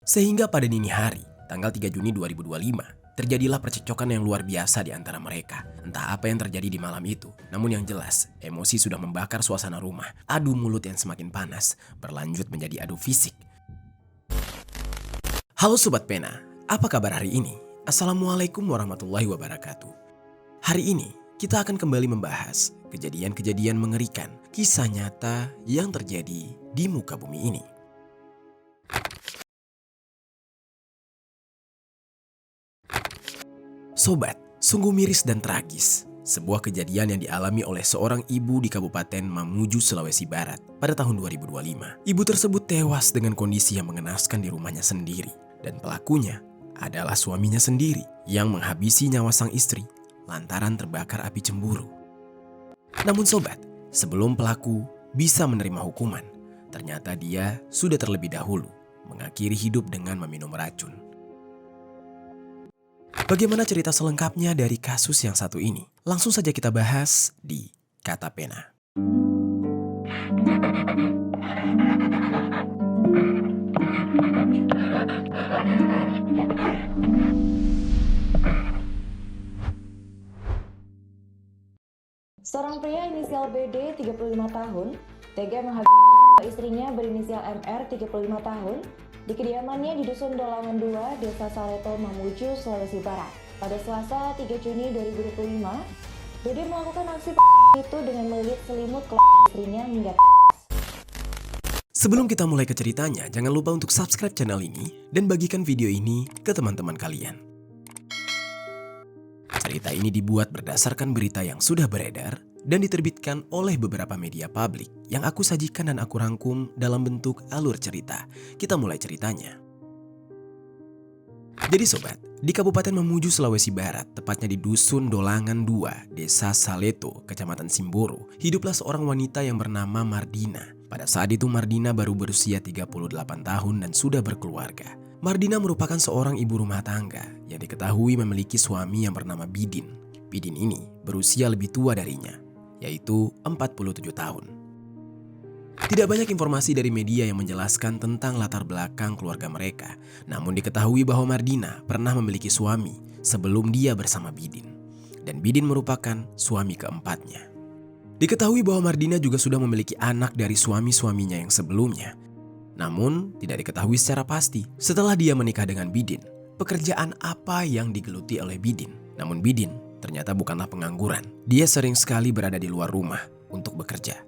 Sehingga pada dini hari, tanggal 3 Juni 2025, terjadilah percekcokan yang luar biasa di antara mereka. Entah apa yang terjadi di malam itu, namun yang jelas, emosi sudah membakar suasana rumah. Adu mulut yang semakin panas, berlanjut menjadi adu fisik. Halo Sobat Pena, apa kabar hari ini? Assalamualaikum warahmatullahi wabarakatuh. Hari ini, kita akan kembali membahas kejadian-kejadian mengerikan, kisah nyata yang terjadi di muka bumi ini. Sobat, sungguh miris dan tragis. Sebuah kejadian yang dialami oleh seorang ibu di Kabupaten Mamuju, Sulawesi Barat pada tahun 2025. Ibu tersebut tewas dengan kondisi yang mengenaskan di rumahnya sendiri. Dan pelakunya adalah suaminya sendiri yang menghabisi nyawa sang istri lantaran terbakar api cemburu. Namun sobat, sebelum pelaku bisa menerima hukuman, ternyata dia sudah terlebih dahulu mengakhiri hidup dengan meminum racun. Bagaimana cerita selengkapnya dari kasus yang satu ini? Langsung saja kita bahas di Kata Pena. Seorang pria inisial BD 35 tahun tega menghabisi istrinya berinisial MR 35 tahun di kediamannya di Dusun Dolangan 2, Desa Saleto, Mamuju, Sulawesi Barat. Pada Selasa 3 Juni 2025, BD melakukan aksi itu dengan melilit selimut ke istrinya hingga Sebelum kita mulai ke ceritanya, jangan lupa untuk subscribe channel ini dan bagikan video ini ke teman-teman kalian. Cerita ini dibuat berdasarkan berita yang sudah beredar dan diterbitkan oleh beberapa media publik yang aku sajikan dan aku rangkum dalam bentuk alur cerita. Kita mulai ceritanya. Jadi sobat, di Kabupaten Mamuju, Sulawesi Barat, tepatnya di Dusun Dolangan 2, Desa Saleto, Kecamatan Simboro, hiduplah seorang wanita yang bernama Mardina. Pada saat itu Mardina baru berusia 38 tahun dan sudah berkeluarga. Mardina merupakan seorang ibu rumah tangga yang diketahui memiliki suami yang bernama Bidin. Bidin ini berusia lebih tua darinya, yaitu 47 tahun. Tidak banyak informasi dari media yang menjelaskan tentang latar belakang keluarga mereka. Namun diketahui bahwa Mardina pernah memiliki suami sebelum dia bersama Bidin. Dan Bidin merupakan suami keempatnya. Diketahui bahwa Mardina juga sudah memiliki anak dari suami-suaminya yang sebelumnya. Namun tidak diketahui secara pasti setelah dia menikah dengan Bidin, pekerjaan apa yang digeluti oleh Bidin. Namun Bidin ternyata bukanlah pengangguran. Dia sering sekali berada di luar rumah untuk bekerja.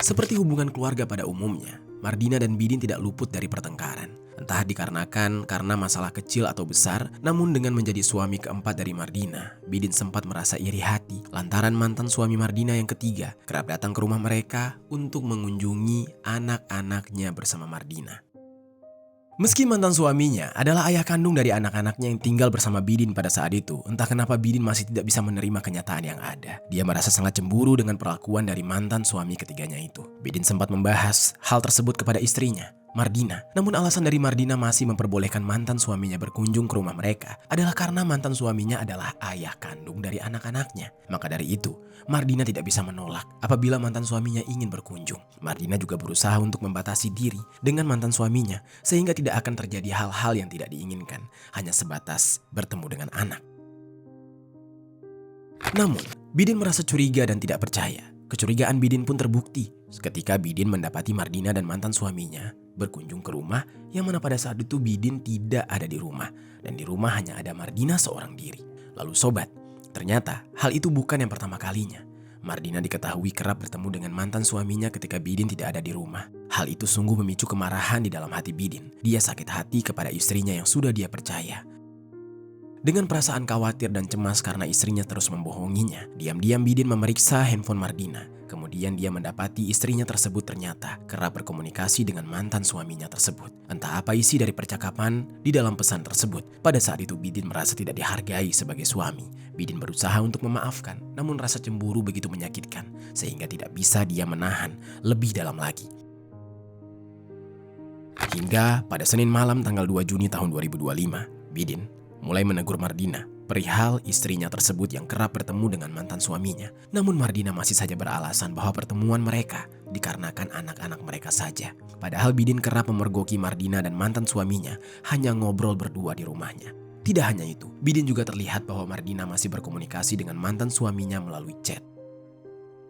Seperti hubungan keluarga pada umumnya, Mardina dan Bidin tidak luput dari pertengkaran. Entah dikarenakan karena masalah kecil atau besar, namun dengan menjadi suami keempat dari Mardina, Bidin sempat merasa iri hati lantaran mantan suami Mardina yang ketiga kerap datang ke rumah mereka untuk mengunjungi anak-anaknya bersama Mardina. Meski mantan suaminya adalah ayah kandung dari anak-anaknya yang tinggal bersama Bidin pada saat itu, entah kenapa Bidin masih tidak bisa menerima kenyataan yang ada. Dia merasa sangat cemburu dengan perlakuan dari mantan suami ketiganya itu. Bidin sempat membahas hal tersebut kepada istrinya, Mardina. Namun alasan dari Mardina masih memperbolehkan mantan suaminya berkunjung ke rumah mereka adalah karena mantan suaminya adalah ayah kandung dari anak-anaknya. Maka dari itu, Mardina tidak bisa menolak apabila mantan suaminya ingin berkunjung. Mardina juga berusaha untuk membatasi diri dengan mantan suaminya sehingga tidak akan terjadi hal-hal yang tidak diinginkan, hanya sebatas bertemu dengan anak. Namun, Bidin merasa curiga dan tidak percaya. Kecurigaan Bidin pun terbukti ketika Bidin mendapati Mardina dan mantan suaminya berkunjung ke rumah yang mana pada saat itu Bidin tidak ada di rumah dan di rumah hanya ada Mardina seorang diri. Lalu sobat, ternyata hal itu bukan yang pertama kalinya. Mardina diketahui kerap bertemu dengan mantan suaminya ketika Bidin tidak ada di rumah. Hal itu sungguh memicu kemarahan di dalam hati Bidin. Dia sakit hati kepada istrinya yang sudah dia percaya. Dengan perasaan khawatir dan cemas karena istrinya terus membohonginya, diam-diam Bidin memeriksa handphone Mardina. Kemudian dia mendapati istrinya tersebut ternyata kerap berkomunikasi dengan mantan suaminya tersebut. Entah apa isi dari percakapan di dalam pesan tersebut. Pada saat itu Bidin merasa tidak dihargai sebagai suami. Bidin berusaha untuk memaafkan, namun rasa cemburu begitu menyakitkan sehingga tidak bisa dia menahan lebih dalam lagi. Hingga pada Senin malam tanggal 2 Juni tahun 2025, Bidin mulai menegur Mardina perihal istrinya tersebut yang kerap bertemu dengan mantan suaminya. Namun Mardina masih saja beralasan bahwa pertemuan mereka dikarenakan anak-anak mereka saja. Padahal Bidin kerap memergoki Mardina dan mantan suaminya hanya ngobrol berdua di rumahnya. Tidak hanya itu, Bidin juga terlihat bahwa Mardina masih berkomunikasi dengan mantan suaminya melalui chat.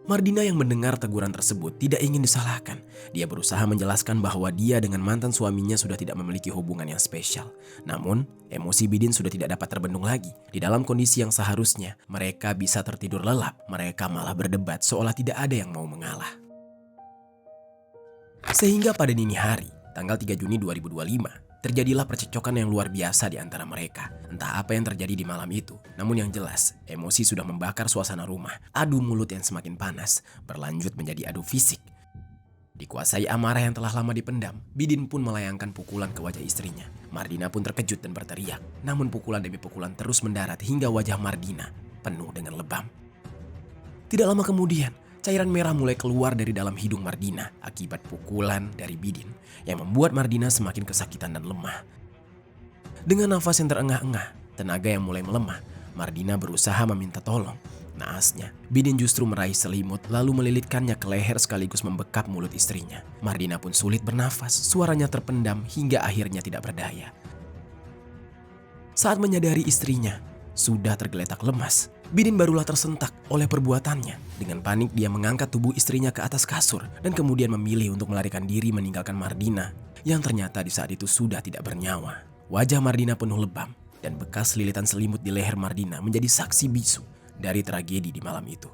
Mardina yang mendengar teguran tersebut tidak ingin disalahkan. Dia berusaha menjelaskan bahwa dia dengan mantan suaminya sudah tidak memiliki hubungan yang spesial. Namun, emosi Bidin sudah tidak dapat terbendung lagi. Di dalam kondisi yang seharusnya mereka bisa tertidur lelap, mereka malah berdebat seolah tidak ada yang mau mengalah. Sehingga pada dini hari, tanggal 3 Juni 2025, terjadilah percekcokan yang luar biasa di antara mereka. Entah apa yang terjadi di malam itu, namun yang jelas, emosi sudah membakar suasana rumah. Adu mulut yang semakin panas, berlanjut menjadi adu fisik. Dikuasai amarah yang telah lama dipendam, Bidin pun melayangkan pukulan ke wajah istrinya. Mardina pun terkejut dan berteriak, namun pukulan demi pukulan terus mendarat hingga wajah Mardina penuh dengan lebam. Tidak lama kemudian, cairan merah mulai keluar dari dalam hidung Mardina akibat pukulan dari Bidin yang membuat Mardina semakin kesakitan dan lemah. Dengan nafas yang terengah-engah, tenaga yang mulai melemah, Mardina berusaha meminta tolong. Naasnya, Bidin justru meraih selimut lalu melilitkannya ke leher sekaligus membekap mulut istrinya. Mardina pun sulit bernafas, suaranya terpendam hingga akhirnya tidak berdaya. Saat menyadari istrinya sudah tergeletak lemas, Bidin barulah tersentak oleh perbuatannya. Dengan panik dia mengangkat tubuh istrinya ke atas kasur dan kemudian memilih untuk melarikan diri meninggalkan Mardina yang ternyata di saat itu sudah tidak bernyawa. Wajah Mardina penuh lebam dan bekas lilitan selimut di leher Mardina menjadi saksi bisu dari tragedi di malam itu.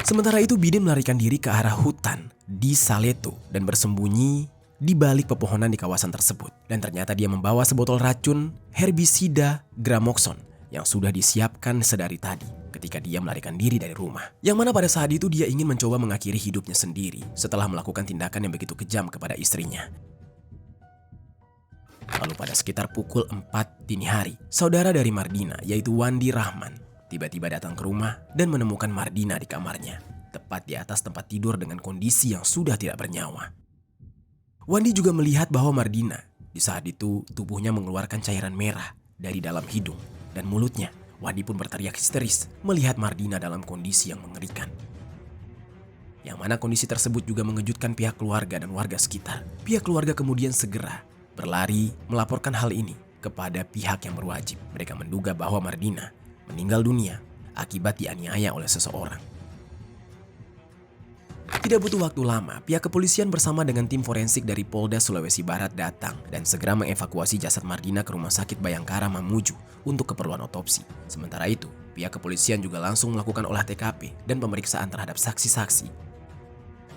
Sementara itu Bidin melarikan diri ke arah hutan di Saleto dan bersembunyi di balik pepohonan di kawasan tersebut. Dan ternyata dia membawa sebotol racun herbisida Gramoxone yang sudah disiapkan sedari tadi ketika dia melarikan diri dari rumah. Yang mana pada saat itu dia ingin mencoba mengakhiri hidupnya sendiri setelah melakukan tindakan yang begitu kejam kepada istrinya. Lalu pada sekitar pukul 4 dini hari, saudara dari Mardina yaitu Wandi Rahman tiba-tiba datang ke rumah dan menemukan Mardina di kamarnya, tepat di atas tempat tidur dengan kondisi yang sudah tidak bernyawa. Wandi juga melihat bahwa Mardina di saat itu tubuhnya mengeluarkan cairan merah dari dalam hidung dan mulutnya. Wandi pun berteriak histeris melihat Mardina dalam kondisi yang mengerikan. Yang mana kondisi tersebut juga mengejutkan pihak keluarga dan warga sekitar. Pihak keluarga kemudian segera berlari melaporkan hal ini kepada pihak yang berwajib. Mereka menduga bahwa Mardina meninggal dunia akibat dianiaya oleh seseorang. Tidak butuh waktu lama, pihak kepolisian bersama dengan tim forensik dari Polda Sulawesi Barat datang dan segera mengevakuasi jasad Mardina ke Rumah Sakit Bayangkara Mamuju untuk keperluan otopsi. Sementara itu, pihak kepolisian juga langsung melakukan olah TKP dan pemeriksaan terhadap saksi-saksi.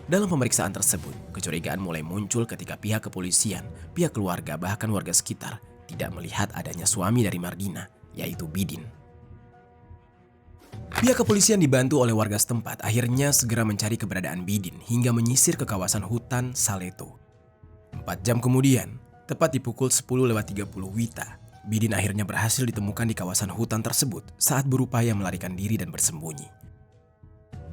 Dalam pemeriksaan tersebut, kecurigaan mulai muncul ketika pihak kepolisian, pihak keluarga bahkan warga sekitar tidak melihat adanya suami dari Mardina, yaitu Bidin. Pihak kepolisian dibantu oleh warga setempat akhirnya segera mencari keberadaan Bidin hingga menyisir ke kawasan hutan Saleto. 4 jam kemudian, tepat di pukul 10.30 WITA, Bidin akhirnya berhasil ditemukan di kawasan hutan tersebut saat berupaya melarikan diri dan bersembunyi.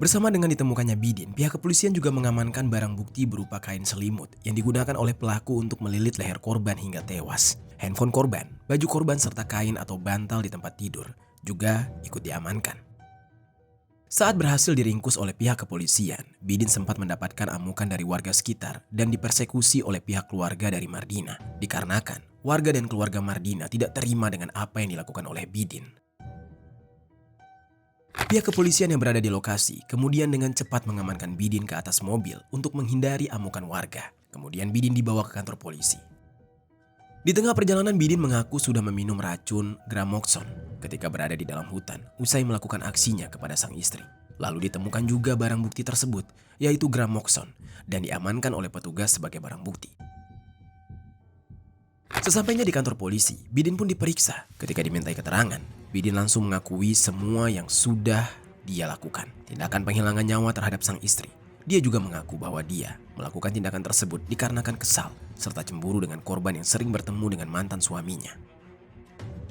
Bersama dengan ditemukannya Bidin, pihak kepolisian juga mengamankan barang bukti berupa kain selimut yang digunakan oleh pelaku untuk melilit leher korban hingga tewas. Handphone korban, baju korban serta kain atau bantal di tempat tidur juga ikut diamankan. Saat berhasil diringkus oleh pihak kepolisian, Bidin sempat mendapatkan amukan dari warga sekitar dan dipersekusi oleh pihak keluarga dari Mardina. Dikarenakan warga dan keluarga Mardina tidak terima dengan apa yang dilakukan oleh Bidin. Pihak kepolisian yang berada di lokasi kemudian dengan cepat mengamankan Bidin ke atas mobil untuk menghindari amukan warga. Kemudian Bidin dibawa ke kantor polisi. Di tengah perjalanan Bidin mengaku sudah meminum racun Gramoxone ketika berada di dalam hutan usai melakukan aksinya kepada sang istri. Lalu ditemukan juga barang bukti tersebut yaitu Gramoxone dan diamankan oleh petugas sebagai barang bukti. Sesampainya di kantor polisi, Bidin pun diperiksa. Ketika dimintai keterangan, Bidin langsung mengakui semua yang sudah dia lakukan. Tindakan penghilangan nyawa terhadap sang istri. Dia juga mengaku bahwa dia melakukan tindakan tersebut dikarenakan kesal serta cemburu dengan korban yang sering bertemu dengan mantan suaminya.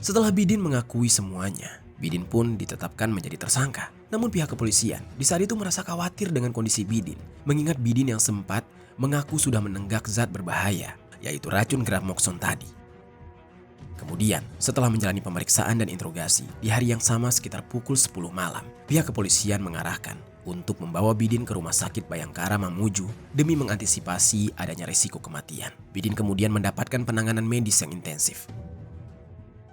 Setelah Bidin mengakui semuanya, Bidin pun ditetapkan menjadi tersangka. Namun pihak kepolisian di saat itu merasa khawatir dengan kondisi Bidin, mengingat Bidin yang sempat mengaku sudah menenggak zat berbahaya, yaitu racun Gramoxone tadi. Kemudian, setelah menjalani pemeriksaan dan interogasi, di hari yang sama sekitar pukul 10 malam, pihak kepolisian mengarahkan untuk membawa Bidin ke rumah sakit Bayangkara Mamuju demi mengantisipasi adanya resiko kematian. Bidin kemudian mendapatkan penanganan medis yang intensif.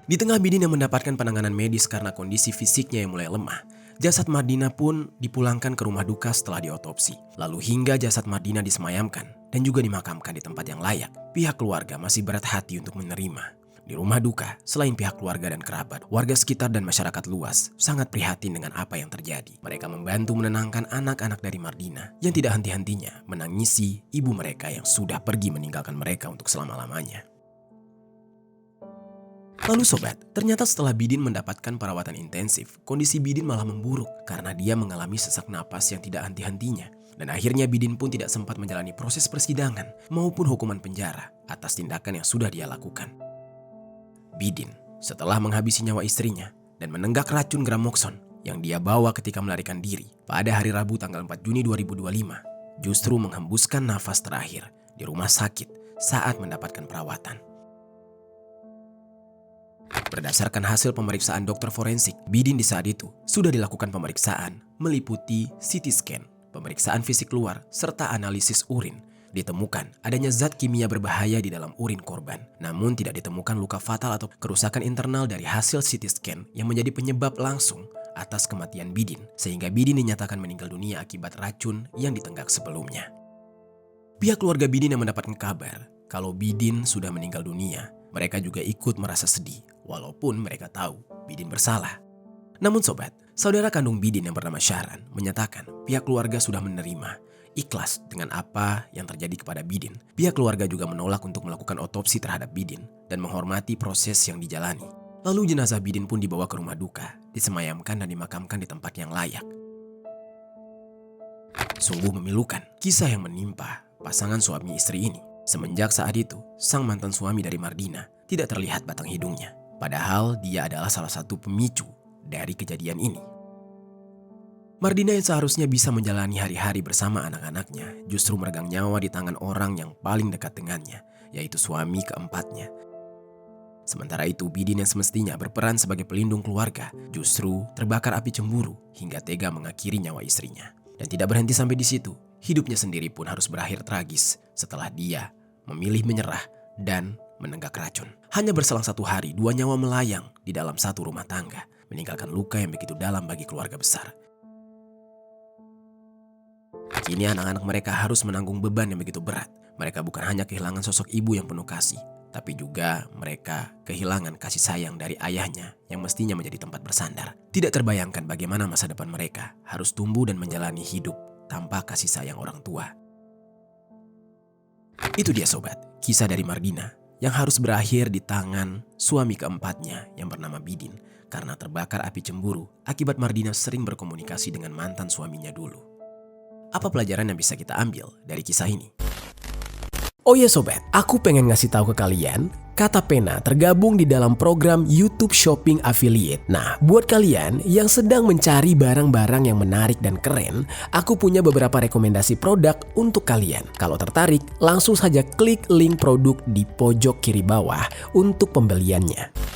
Di tengah Bidin yang mendapatkan penanganan medis karena kondisi fisiknya yang mulai lemah, jasad Mardina pun dipulangkan ke rumah duka setelah diotopsi. Lalu hingga jasad Mardina disemayamkan dan juga dimakamkan di tempat yang layak, pihak keluarga masih berat hati untuk menerima. Di rumah duka, selain pihak keluarga dan kerabat, warga sekitar dan masyarakat luas sangat prihatin dengan apa yang terjadi. Mereka membantu menenangkan anak-anak dari Mardina yang tidak henti-hentinya menangisi ibu mereka yang sudah pergi meninggalkan mereka untuk selama-lamanya. Lalu sobat, ternyata setelah Bidin mendapatkan perawatan intensif, kondisi Bidin malah memburuk karena dia mengalami sesak napas yang tidak henti-hentinya. Dan akhirnya Bidin pun tidak sempat menjalani proses persidangan maupun hukuman penjara atas tindakan yang sudah dia lakukan. Bidin setelah menghabisi nyawa istrinya dan menenggak racun Gramoxone yang dia bawa ketika melarikan diri pada hari Rabu tanggal 4 Juni 2025, justru menghembuskan nafas terakhir di rumah sakit saat mendapatkan perawatan. Berdasarkan hasil pemeriksaan dokter forensik, Bidin di saat itu sudah dilakukan pemeriksaan meliputi CT scan, pemeriksaan fisik luar, serta analisis urin. Ditemukan adanya zat kimia berbahaya di dalam urin korban. Namun tidak ditemukan luka fatal atau kerusakan internal dari hasil CT scan yang menjadi penyebab langsung atas kematian Bidin, sehingga Bidin dinyatakan meninggal dunia akibat racun yang ditenggak sebelumnya. Pihak keluarga Bidin yang mendapatkan kabar kalau Bidin sudah meninggal dunia, mereka juga ikut merasa sedih, walaupun mereka tahu Bidin bersalah. Namun sobat, saudara kandung Bidin yang bernama Syahran menyatakan pihak keluarga sudah menerima, ikhlas dengan apa yang terjadi kepada Bidin. Pihak keluarga juga menolak untuk melakukan otopsi terhadap Bidin dan menghormati proses yang dijalani. Lalu jenazah Bidin pun dibawa ke rumah duka, disemayamkan dan dimakamkan di tempat yang layak. Sungguh memilukan kisah yang menimpa pasangan suami istri ini. Semenjak saat itu, sang mantan suami dari Mardina tidak terlihat batang hidungnya. Padahal dia adalah salah satu pemicu dari kejadian ini. Mardina yang seharusnya bisa menjalani hari-hari bersama anak-anaknya justru meregang nyawa di tangan orang yang paling dekat dengannya, yaitu suami keempatnya. Sementara itu, Bidin yang semestinya berperan sebagai pelindung keluarga justru terbakar api cemburu hingga tega mengakhiri nyawa istrinya. Dan tidak berhenti sampai di situ, hidupnya sendiri pun harus berakhir tragis setelah dia memilih menyerah dan menenggak racun. Hanya berselang 1 hari, 2 nyawa melayang di dalam satu rumah tangga, meninggalkan luka yang begitu dalam bagi keluarga besar. Kini anak-anak mereka harus menanggung beban yang begitu berat. Mereka bukan hanya kehilangan sosok ibu yang penuh kasih, tapi juga mereka kehilangan kasih sayang dari ayahnya yang mestinya menjadi tempat bersandar. Tidak terbayangkan bagaimana masa depan mereka harus tumbuh dan menjalani hidup tanpa kasih sayang orang tua. Itu dia sobat, kisah dari Mardina yang harus berakhir di tangan suami keempatnya yang bernama Bidin karena terbakar api cemburu akibat Mardina sering berkomunikasi dengan mantan suaminya dulu. Apa pelajaran yang bisa kita ambil dari kisah ini? Oh ya sobat, aku pengen ngasih tahu ke kalian, Kata Pena tergabung di dalam program YouTube Shopping Affiliate. Nah, buat kalian yang sedang mencari barang-barang yang menarik dan keren, aku punya beberapa rekomendasi produk untuk kalian. Kalau tertarik, langsung saja klik link produk di pojok kiri bawah untuk pembeliannya.